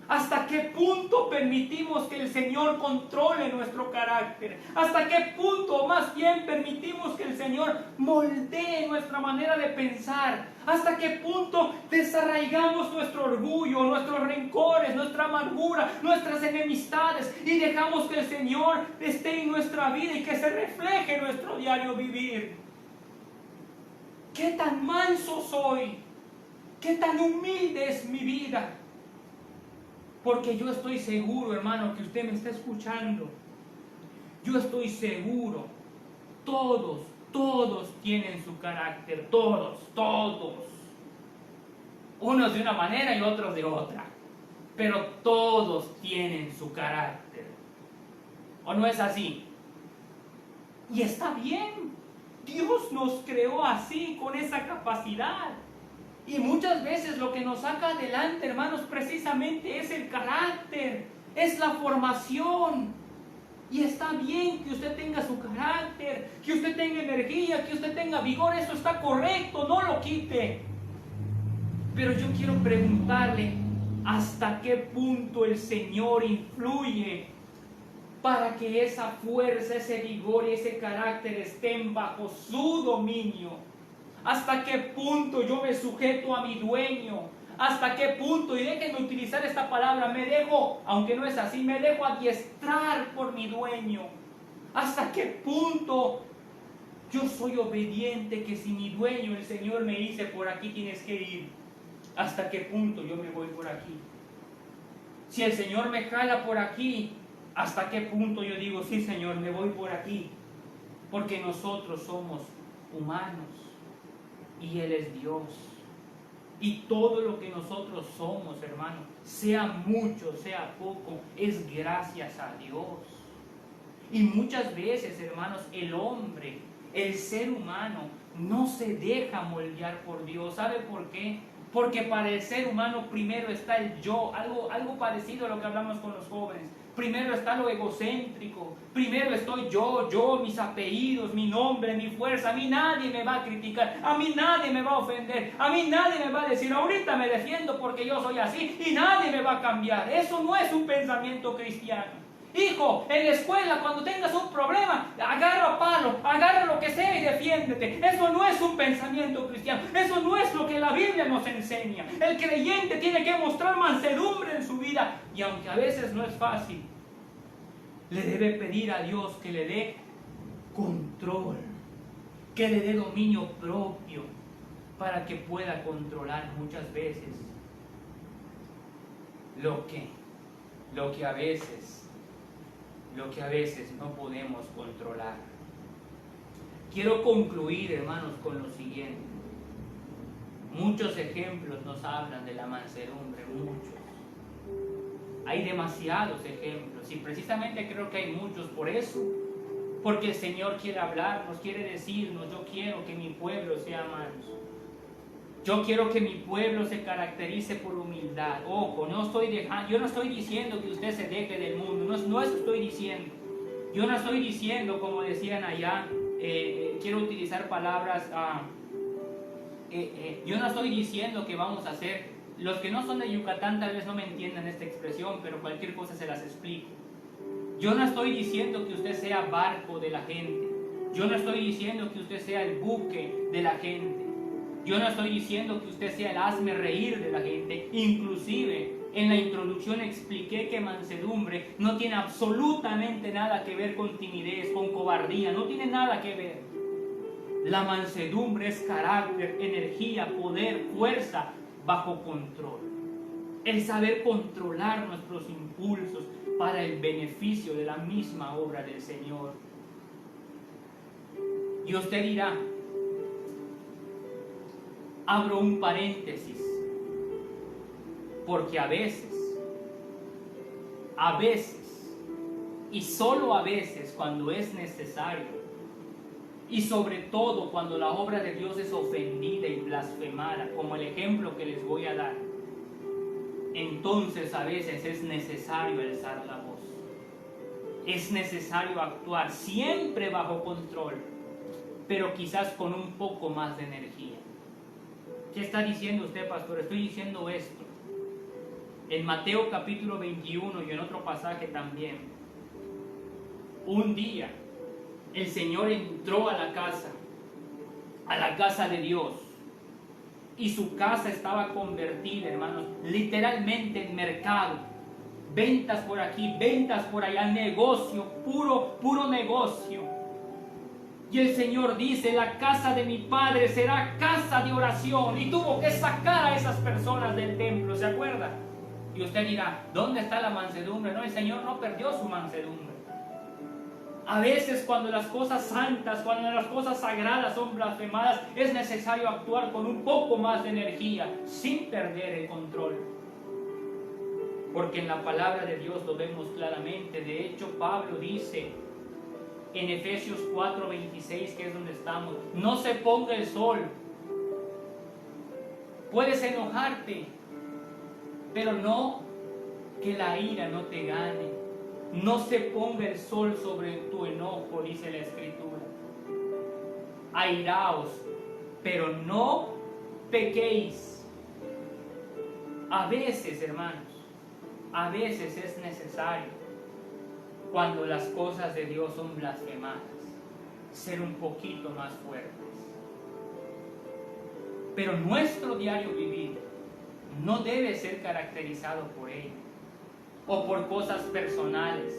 ¿Hasta qué punto permitimos que el Señor controle nuestro carácter? ¿Hasta qué punto, más bien, permitimos que el Señor moldee nuestra manera de pensar? ¿Hasta qué punto desarraigamos nuestro orgullo, nuestros rencores, nuestra amargura, nuestras enemistades y dejamos que el Señor esté en nuestra vida y que se refleje en nuestro diario vivir? ¿Qué tan manso soy? ¿Qué tan humilde es mi vida? Porque yo estoy seguro, hermano, que usted me está escuchando. Yo estoy seguro. Todos tienen su carácter. Todos. Unos de una manera y otros de otra. Pero todos tienen su carácter. ¿O no es así? Y está bien. Dios nos creó así, con esa capacidad. Y muchas veces lo que nos saca adelante, hermanos, precisamente es el carácter, es la formación. Y está bien que usted tenga su carácter, que usted tenga energía, que usted tenga vigor, eso está correcto, no lo quite. Pero yo quiero preguntarle, ¿hasta qué punto el Señor influye para que esa fuerza, ese vigor y ese carácter estén bajo su dominio? ¿Hasta qué punto yo me sujeto a mi dueño? ¿Hasta qué punto, y déjenme utilizar esta palabra, me dejo, aunque no es así, me dejo adiestrar por mi dueño? ¿Hasta qué punto yo soy obediente, que si mi dueño, el Señor, me dice por aquí tienes que ir? ¿Hasta qué punto yo me voy por aquí? Si el Señor me jala por aquí, ¿hasta qué punto yo digo, sí Señor, me voy por aquí? porque nosotros somos humanos y Él es Dios. Y todo lo que nosotros somos, hermano, sea mucho, sea poco, es gracias a Dios. Y muchas veces, hermanos, el hombre, el ser humano, no se deja moldear por Dios. ¿Sabe por qué? Porque para el ser humano primero está el yo, algo parecido a lo que hablamos con los jóvenes. Primero está lo egocéntrico, primero estoy yo, mis apellidos, mi nombre, mi fuerza. A mí nadie me va a criticar, a mí nadie me va a ofender, a mí nadie me va a decir, ahorita me defiendo porque yo soy así y nadie me va a cambiar. Eso no es un pensamiento cristiano. Hijo, en la escuela cuando tengas un problema, agarra palo, agarra lo que sea y defiéndete. Eso no es un pensamiento cristiano, eso no es lo que la Biblia nos enseña. El creyente tiene que mostrar mansedumbre en su vida, y aunque a veces no es fácil, le debe pedir a Dios que le dé control, que le dé dominio propio, para que pueda controlar muchas veces lo que a veces no podemos controlar. Quiero concluir, hermanos, con lo siguiente. Muchos ejemplos nos hablan de la mansedumbre, muchos. Hay demasiados ejemplos y precisamente creo que hay muchos por eso. Porque el Señor quiere hablarnos, quiere decirnos, yo quiero que mi pueblo sea manso. Yo quiero que mi pueblo se caracterice por humildad. Ojo, yo no estoy diciendo que usted se deje del mundo, no eso estoy diciendo. Yo no estoy diciendo, como decían allá, quiero utilizar palabras, yo no estoy diciendo que vamos a hacer, los que no son de Yucatán tal vez no me entiendan esta expresión, pero cualquier cosa se las explico. Yo no estoy diciendo que usted sea barco de la gente, yo no estoy diciendo que usted sea el buque de la gente. Yo no estoy diciendo que usted sea el hazme reír de la gente. Inclusive en la introducción expliqué que mansedumbre no tiene absolutamente nada que ver con timidez, con cobardía, no tiene nada que ver. La mansedumbre es carácter, energía, poder, fuerza bajo control. El saber controlar nuestros impulsos para el beneficio de la misma obra del Señor. Y usted dirá, abro un paréntesis, porque a veces, y solo a veces cuando es necesario, y sobre todo cuando la obra de Dios es ofendida y blasfemada, como el ejemplo que les voy a dar, entonces a veces es necesario alzar la voz. Es necesario actuar siempre bajo control, pero quizás con un poco más de energía. ¿Qué está diciendo usted, pastor? Estoy diciendo esto. En Mateo capítulo 21 y en otro pasaje también. Un día el Señor entró a la casa de Dios. Y su casa estaba convertida, hermanos, literalmente en mercado. Ventas por aquí, ventas por allá, negocio, puro negocio. Y el Señor dice, la casa de mi Padre será casa de oración. Y tuvo que sacar a esas personas del templo, ¿se acuerda? Y usted dirá, ¿dónde está la mansedumbre? No, el Señor no perdió su mansedumbre. A veces cuando las cosas santas, cuando las cosas sagradas son blasfemadas, es necesario actuar con un poco más de energía, sin perder el control. Porque en la palabra de Dios lo vemos claramente. De hecho, Pablo dice en Efesios 4:26, que es donde estamos, no se ponga el sol. Puedes enojarte, pero no que la ira no te gane. No se ponga el sol sobre tu enojo, dice la Escritura. Airaos, pero no pequéis. A veces, hermanos, a veces es necesario, cuando las cosas de Dios son blasfemadas, ser un poquito más fuertes. Pero nuestro diario vivir no debe ser caracterizado por ello o por cosas personales.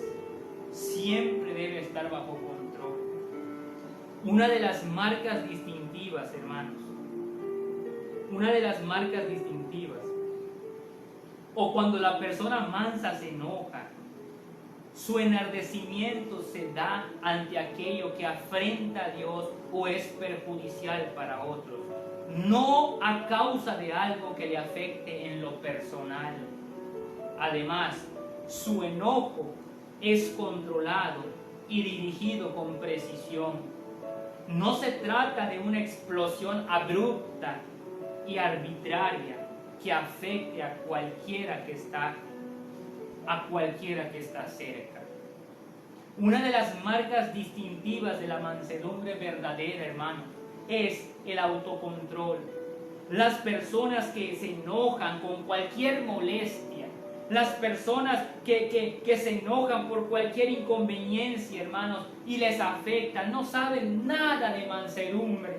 Siempre debe estar bajo control. Una de las marcas distintivas, hermanos, o cuando la persona mansa se enoja, Su enardecimiento se da ante aquello que afrenta a Dios o es perjudicial para otros, no a causa de algo que le afecte en lo personal. Además, su enojo es controlado y dirigido con precisión. No se trata de una explosión abrupta y arbitraria que afecte a cualquiera que está cerca. Una de las marcas distintivas de la mansedumbre verdadera, hermanos, es el autocontrol. Las personas que se enojan con cualquier molestia, las personas que se enojan por cualquier inconveniencia, hermanos, y les afecta, no saben nada de mansedumbre.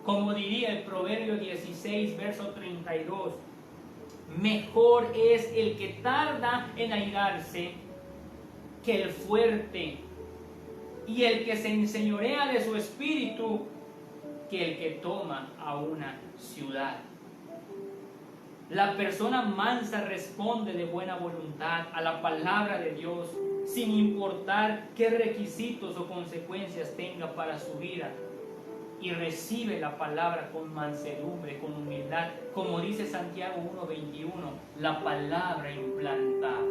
Como diría el Proverbio 16, verso 32, mejor es el que tarda en airarse que el fuerte, y el que se enseñorea de su espíritu que el que toma a una ciudad. La persona mansa responde de buena voluntad a la palabra de Dios, sin importar qué requisitos o consecuencias tenga para su vida, y recibe la palabra con mansedumbre, con humildad, como dice Santiago 1:21, la palabra implantada.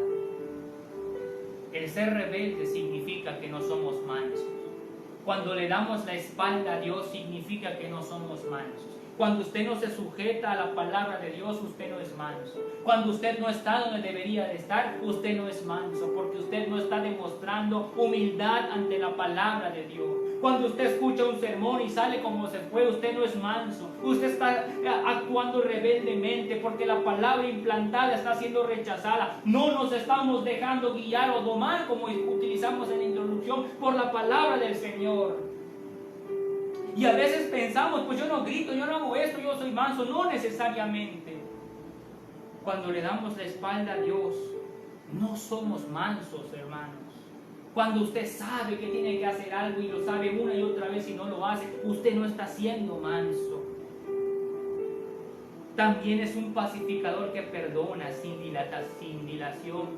El ser rebelde significa que no somos mansos. Cuando le damos la espalda a Dios significa que no somos mansos. Cuando usted no se sujeta a la palabra de Dios, usted no es manso. Cuando usted no está donde debería de estar, usted no es manso, porque usted no está demostrando humildad ante la palabra de Dios. Cuando usted escucha un sermón y sale como se fue, usted no es manso. Usted está actuando rebeldemente porque la palabra implantada está siendo rechazada. No nos estamos dejando guiar o domar, como utilizamos en la introducción, por la palabra del Señor. Y a veces pensamos, pues yo no grito, yo no hago esto, yo soy manso. No necesariamente. Cuando le damos la espalda a Dios, no somos mansos, hermanos. Cuando usted sabe que tiene que hacer algo y lo sabe una y otra vez y no lo hace, usted no está siendo manso. También es un pacificador que perdona sin dilación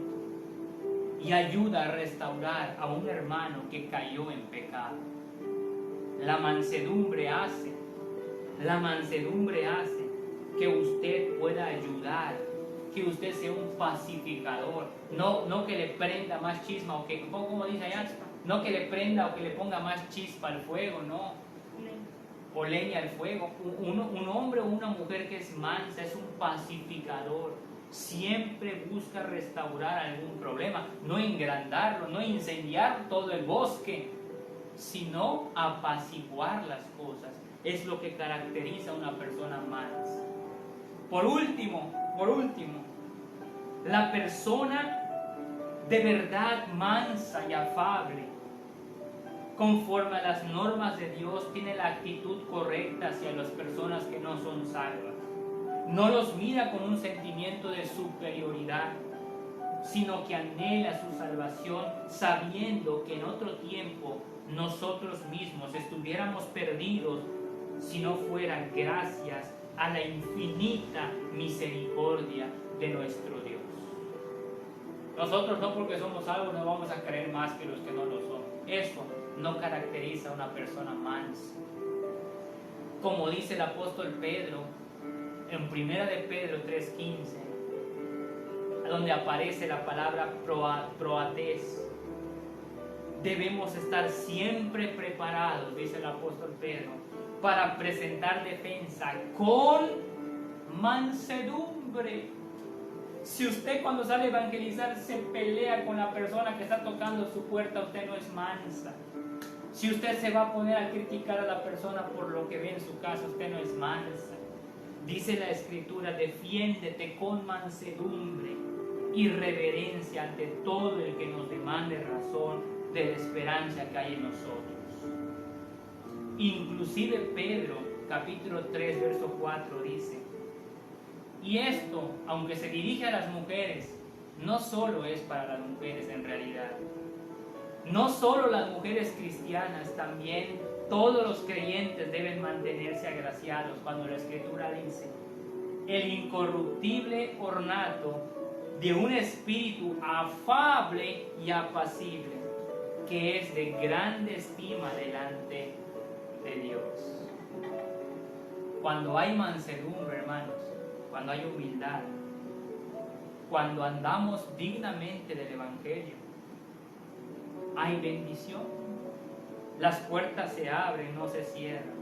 y ayuda a restaurar a un hermano que cayó en pecado. La mansedumbre hace que usted pueda ayudar, que usted sea un pacificador, no que le prenda más chisma, o que, como dice allá, no que le prenda o que le ponga más chispa al fuego, no, o leña al fuego. Un hombre o una mujer que es mansa es un pacificador, siempre busca restaurar algún problema, no engrandarlo, no incendiar todo el bosque, sino apaciguar las cosas. Es lo que caracteriza a una persona mansa. Por último, la persona de verdad mansa y afable, conforme a las normas de Dios, tiene la actitud correcta hacia las personas que no son salvas. No los mira con un sentimiento de superioridad, sino que anhela su salvación, sabiendo que en otro tiempo nosotros mismos estuviéramos perdidos si no fueran gracias a la infinita misericordia de nuestro Dios. Nosotros no, porque somos salvos, no vamos a creer más que los que no lo son. Eso no caracteriza a una persona mansa. Como dice el apóstol Pedro en 1 de Pedro 3:15, donde aparece la palabra proates. Debemos estar siempre preparados, dice el apóstol Pedro, para presentar defensa con mansedumbre. Si usted cuando sale a evangelizar se pelea con la persona que está tocando su puerta, usted no es mansa. Si usted se va a poner a criticar a la persona por lo que ve en su casa, usted no es mansa. Dice la Escritura, defiéndete con mansedumbre y reverencia ante todo el que nos demande razón de la esperanza que hay en nosotros. Inclusive Pedro, capítulo 3, verso 4 dice, y esto, aunque se dirige a las mujeres, no solo es para las mujeres en realidad. No solo las mujeres cristianas, también todos los creyentes deben mantenerse agraciados, cuando la Escritura dice, el incorruptible ornato de un espíritu afable y apacible, que es de grande estima delante de Dios. Cuando hay mansedumbre, hermanos, cuando hay humildad, cuando andamos dignamente del Evangelio, hay bendición. Las puertas se abren, no se cierran.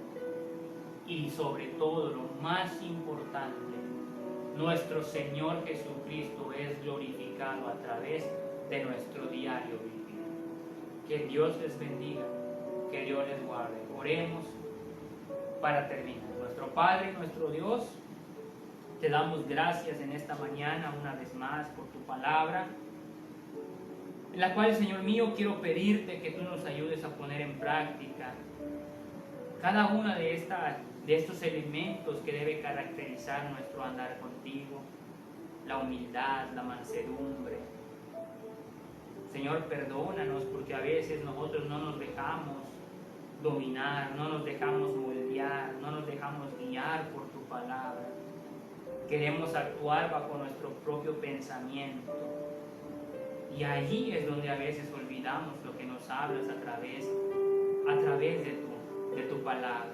Y sobre todo, lo más importante, nuestro Señor Jesucristo es glorificado a través de nuestro diario vivir. Que Dios les bendiga, que Dios les guarde. Oremos para terminar. Nuestro Padre, nuestro Dios, te damos gracias en esta mañana una vez más por tu palabra, en la cual, Señor mío, quiero pedirte que tú nos ayudes a poner en práctica cada una de estos elementos que debe caracterizar nuestro andar contigo: la humildad, la mansedumbre. Señor, perdónanos porque a veces nosotros no nos dejamos dominar, no nos dejamos moldear, no nos dejamos guiar por tu palabra. Queremos actuar bajo nuestro propio pensamiento. Y allí es donde a veces olvidamos lo que nos hablas a través de tu palabra.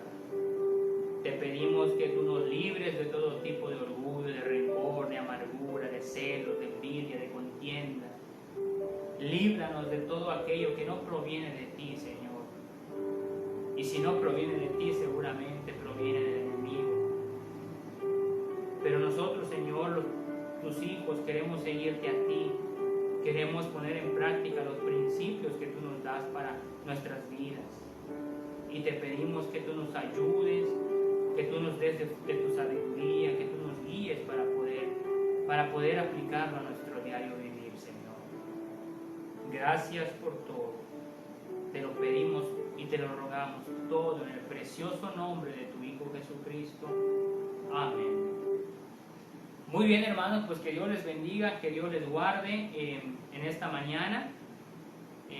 Te pedimos que tú nos libres de todo tipo de orgullo, de rencor, de amargura, de celos, de envidia, de contienda. Líbranos de todo aquello que no proviene de ti, Señor. Y si no proviene de ti, seguramente proviene del enemigo. Pero nosotros, Señor, tus hijos, queremos seguirte a ti. Queremos poner en práctica los principios que tú nos das para nuestras vidas. Y te pedimos que tú nos ayudes, que tú nos des de tu sabiduría, que tú nos guíes para poder aplicarlo a nuestro diario vivir, Señor. Gracias por todo. Te lo pedimos y te lo rogamos todo en el precioso nombre de tu Hijo Jesucristo. Amén. Muy bien, hermanos, pues que Dios les bendiga, que Dios les guarde en esta mañana.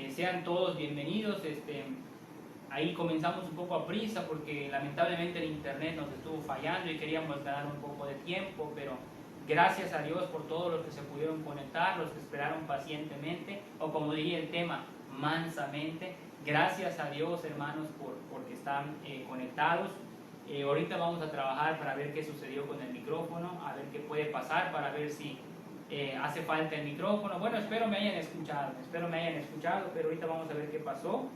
Sean todos bienvenidos. Ahí comenzamos un poco a prisa porque lamentablemente el internet nos estuvo fallando y queríamos ganar un poco de tiempo, pero gracias a Dios por todos los que se pudieron conectar, los que esperaron pacientemente, o como diría el tema, mansamente. Gracias a Dios, hermanos, porque están conectados. Ahorita vamos a trabajar para ver qué sucedió con el micrófono, a ver qué puede pasar, para ver si hace falta el micrófono. Bueno, espero me hayan escuchado, pero ahorita vamos a ver qué pasó.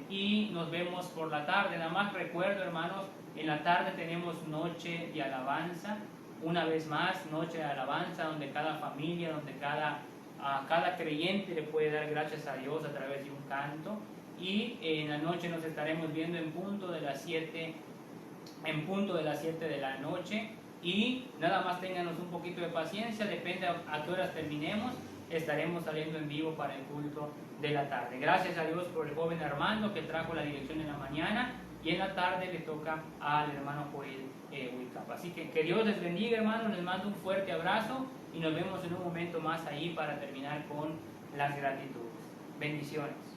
Y nos vemos por la tarde. Nada más recuerdo, hermanos, en la tarde tenemos noche de alabanza. Una vez más, noche de alabanza, donde cada familia, donde cada creyente le puede dar gracias a Dios a través de un canto. Y en la noche nos estaremos viendo en punto de las 7 de la noche. Y nada más ténganos un poquito de paciencia, depende a qué horas terminemos, estaremos saliendo en vivo para el culto de la tarde. Gracias a Dios por el joven Armando que trajo la dirección en la mañana, y en la tarde le toca al hermano Joel Huicapa. Así que Dios les bendiga, hermanos, les mando un fuerte abrazo y nos vemos en un momento más ahí para terminar con las gratitudes. Bendiciones.